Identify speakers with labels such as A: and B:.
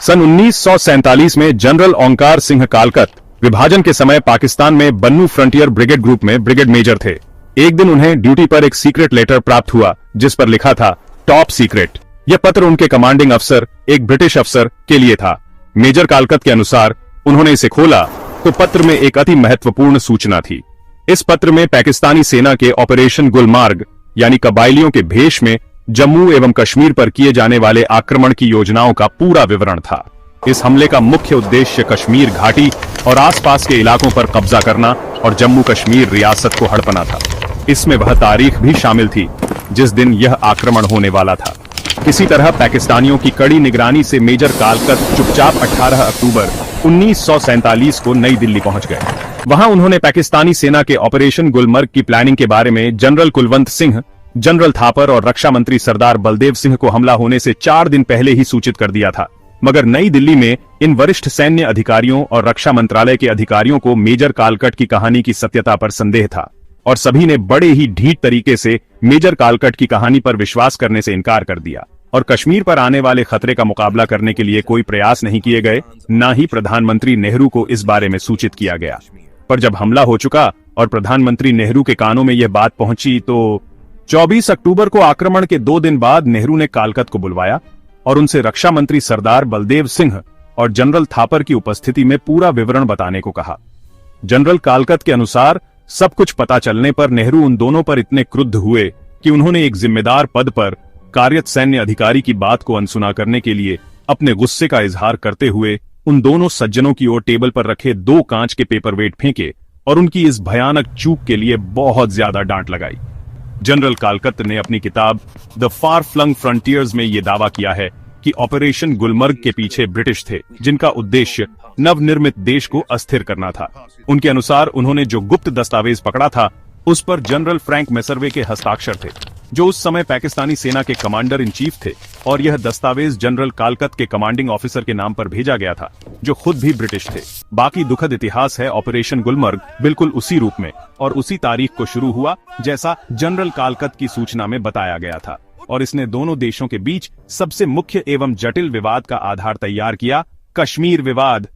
A: सन 1947 में जनरल ओंकार सिंह कालकत विभाजन के समय पाकिस्तान में बन्नू फ्रंटियर ब्रिगेड ग्रुप में ब्रिगेड मेजर थे। एक दिन उन्हें ड्यूटी पर एक सीक्रेट लेटर प्राप्त हुआ जिस पर लिखा था टॉप सीक्रेट। यह पत्र उनके कमांडिंग अफसर एक ब्रिटिश अफसर के लिए था। मेजर कालकत के अनुसार उन्होंने इसे खोला तो पत्र में एक अति महत्वपूर्ण सूचना थी। इस पत्र में पाकिस्तानी सेना के ऑपरेशन गुलमार्ग यानी कबायलियों के भेष में जम्मू एवं कश्मीर पर किए जाने वाले आक्रमण की योजनाओं का पूरा विवरण था। इस हमले का मुख्य उद्देश्य कश्मीर घाटी और आसपास के इलाकों पर कब्जा करना और जम्मू कश्मीर रियासत को हड़पना था। इसमें वह तारीख भी शामिल थी जिस दिन यह आक्रमण होने वाला था। किसी तरह पाकिस्तानियों की कड़ी निगरानी से मेजर कालकत चुपचाप 18 अक्टूबर 1947 को नई दिल्ली पहुंच गए। वहां उन्होंने पाकिस्तानी सेना के ऑपरेशन गुलमर्ग की प्लानिंग के बारे में जनरल कुलवंत सिंह, जनरल थापर और रक्षा मंत्री सरदार बलदेव सिंह को हमला होने से 4 दिन पहले ही सूचित कर दिया था। मगर नई दिल्ली में इन वरिष्ठ सैन्य अधिकारियों और रक्षा मंत्रालय के अधिकारियों को मेजर कालकट की कहानी की सत्यता पर संदेह था और सभी ने बड़े ही ढीठ तरीके से मेजर कालकट की कहानी पर विश्वास करने से इनकार कर दिया और कश्मीर पर आने वाले खतरे का मुकाबला करने के लिए कोई प्रयास नहीं किए गए, न ही प्रधानमंत्री नेहरू को इस बारे में सूचित किया गया। पर जब हमला हो चुका और प्रधानमंत्री नेहरू के कानों में यह बात पहुंची तो 24 अक्टूबर को आक्रमण के 2 दिन बाद नेहरू ने कालकत को बुलवाया और उनसे रक्षा मंत्री सरदार बलदेव सिंह और जनरल थापर की उपस्थिति में पूरा विवरण बताने को कहा। जनरल कालकत के अनुसार सब कुछ पता चलने पर नेहरू उन दोनों पर इतने क्रुद्ध हुए कि उन्होंने एक जिम्मेदार पद पर कार्यरत सैन्य अधिकारी की बात को अनसुना करने के लिए अपने गुस्से का इजहार करते हुए उन दोनों सज्जनों की ओर टेबल पर रखे 2 कांच के पेपरवेट फेंके और उनकी इस भयानक चूक के लिए बहुत ज्यादा डांट लगाई। जनरल कालकत ने अपनी किताब द फार फ्लंग फ्रंटियर्स में यह दावा किया है कि ऑपरेशन गुलमर्ग के पीछे ब्रिटिश थे जिनका उद्देश्य नवनिर्मित देश को अस्थिर करना था। उनके अनुसार उन्होंने जो गुप्त दस्तावेज पकड़ा था उस पर जनरल फ्रैंक मैसरवे के हस्ताक्षर थे जो उस समय पाकिस्तानी सेना के कमांडर इन चीफ थे और यह दस्तावेज जनरल कालकत के कमांडिंग ऑफिसर के नाम पर भेजा गया था जो खुद भी ब्रिटिश थे। बाकी दुखद इतिहास है ऑपरेशन गुलमर्ग बिल्कुल उसी रूप में और उसी तारीख को शुरू हुआ जैसा जनरल कालकत की सूचना में बताया गया था और इसने दोनों देशों के बीच सबसे मुख्य एवं जटिल विवाद का आधार तैयार किया, कश्मीर विवाद।